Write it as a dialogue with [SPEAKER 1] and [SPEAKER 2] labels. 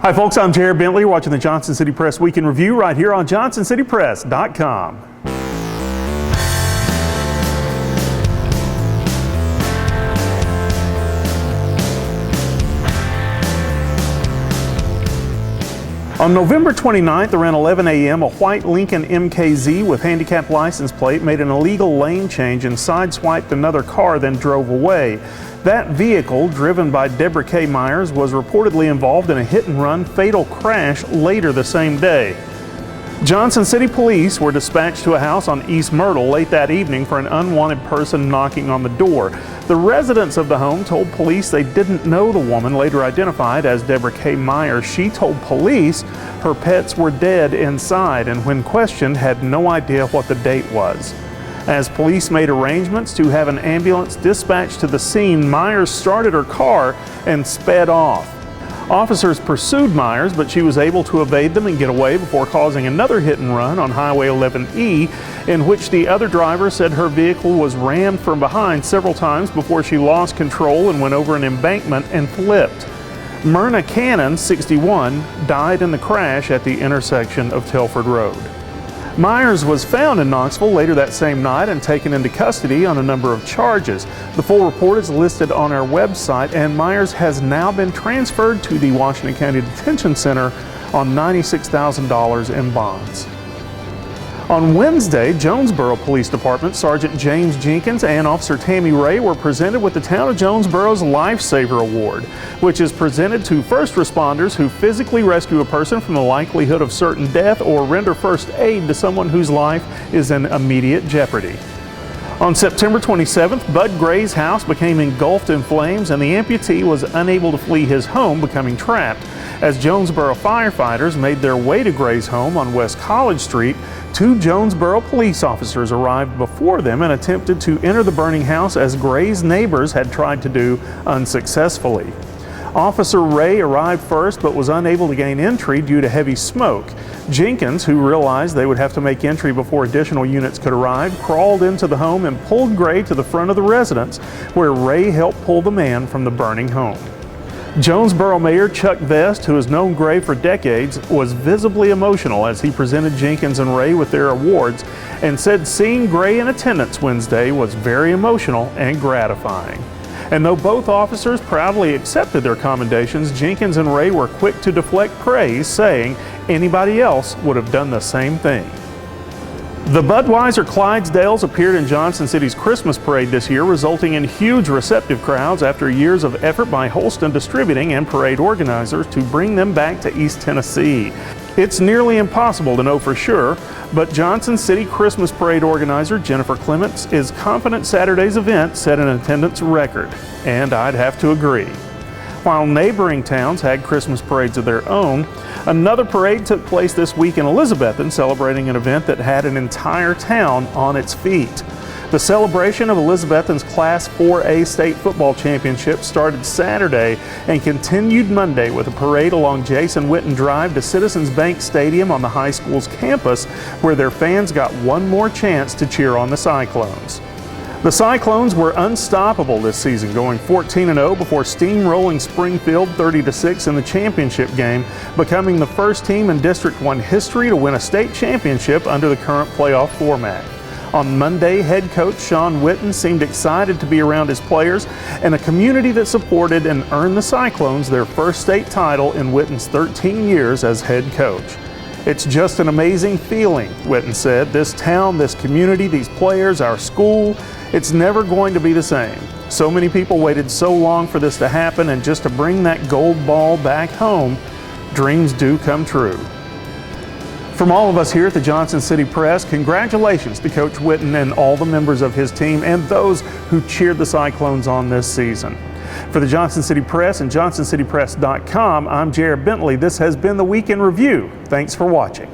[SPEAKER 1] Hi folks, I'm Jared Bentley. You're watching the Johnson City Press Week in Review right here on johnsоncitypress.com. On November 29th, around 11 a.m., a white Lincoln MKZ with handicap license plate made an illegal lane change and sideswiped another car, then drove away. That vehicle, driven by Deborah K. Myers, was reportedly involved in a hit-and-run fatal crash later the same day. Johnson City Police were dispatched to a house on East Myrtle late that evening for an unwanted person knocking on the door. The residents of the home told police they didn't know the woman, later identified as Deborah K. Myers. She told police her pets were dead inside and, when questioned, had no idea what the date was. As police made arrangements to have an ambulance dispatched to the scene, Myers started her car and sped off. Officers pursued Myers, but she was able to evade them and get away before causing another hit and run on Highway 11E, in which the other driver said her vehicle was rammed from behind several times before she lost control and went over an embankment and flipped. Myrna Cannon, 61, died in the crash at the intersection of Telford Road. Myers was found in Knoxville later that same night and taken into custody on a number of charges. The full report is listed on our website, and Myers has now been transferred to the Washington County Detention Center on $96,000 in bonds. On Wednesday, Jonesboro Police Department Sergeant James Jenkins and Officer Tammy Ray were presented with the Town of Jonesboro's Lifesaver Award, which is presented to first responders who physically rescue a person from the likelihood of certain death or render first aid to someone whose life is in immediate jeopardy. On September 27th, Bud Gray's house became engulfed in flames and the amputee was unable to flee his home, becoming trapped. As Jonesboro firefighters made their way to Gray's home on West College Street, 2 Jonesboro police officers arrived before them and attempted to enter the burning house, as Gray's neighbors had tried to do unsuccessfully. Officer Ray arrived first but was unable to gain entry due to heavy smoke. Jenkins, who realized they would have to make entry before additional units could arrive, crawled into the home and pulled Gray to the front of the residence, where Ray helped pull the man from the burning home. Jonesboro Mayor Chuck Vest, who has known Gray for decades, was visibly emotional as he presented Jenkins and Ray with their awards and said seeing Gray in attendance Wednesday was very emotional and gratifying. And though both officers proudly accepted their commendations, Jenkins and Ray were quick to deflect praise, saying anybody else would have done the same thing. The Budweiser Clydesdales appeared in Johnson City's Christmas parade this year, resulting in huge receptive crowds after years of effort by Holston Distributing and parade organizers to bring them back to East Tennessee. It's nearly impossible to know for sure, but Johnson City Christmas parade organizer Jennifer Clements is confident Saturday's event set an attendance record, and I'd have to agree. While neighboring towns had Christmas parades of their own, another parade took place this week in Elizabethton, celebrating an event that had an entire town on its feet. The celebration of Elizabethton's Class 4A State Football Championship started Saturday and continued Monday with a parade along Jason Witten Drive to Citizens Bank Stadium on the high school's campus, where their fans got one more chance to cheer on the Cyclones. The Cyclones were unstoppable this season, going 14-0 before steamrolling Springfield 30-6 in the championship game, becoming the first team in District 1 history to win a state championship under the current playoff format. On Monday, head coach Sean Witten seemed excited to be around his players and a community that supported and earned the Cyclones their first state title in Witten's 13 years as head coach. "It's just an amazing feeling," Witten said. "This town, this community, these players, our school, it's never going to be the same. So many people waited so long for this to happen, and just to bring that gold ball back home, dreams do come true." From all of us here at the Johnson City Press, congratulations to Coach Witten and all the members of his team and those who cheered the Cyclones on this season. For the Johnson City Press and johnsоncitypress.com, I'm Jared Bentley. This has been the Week in Review. Thanks for watching.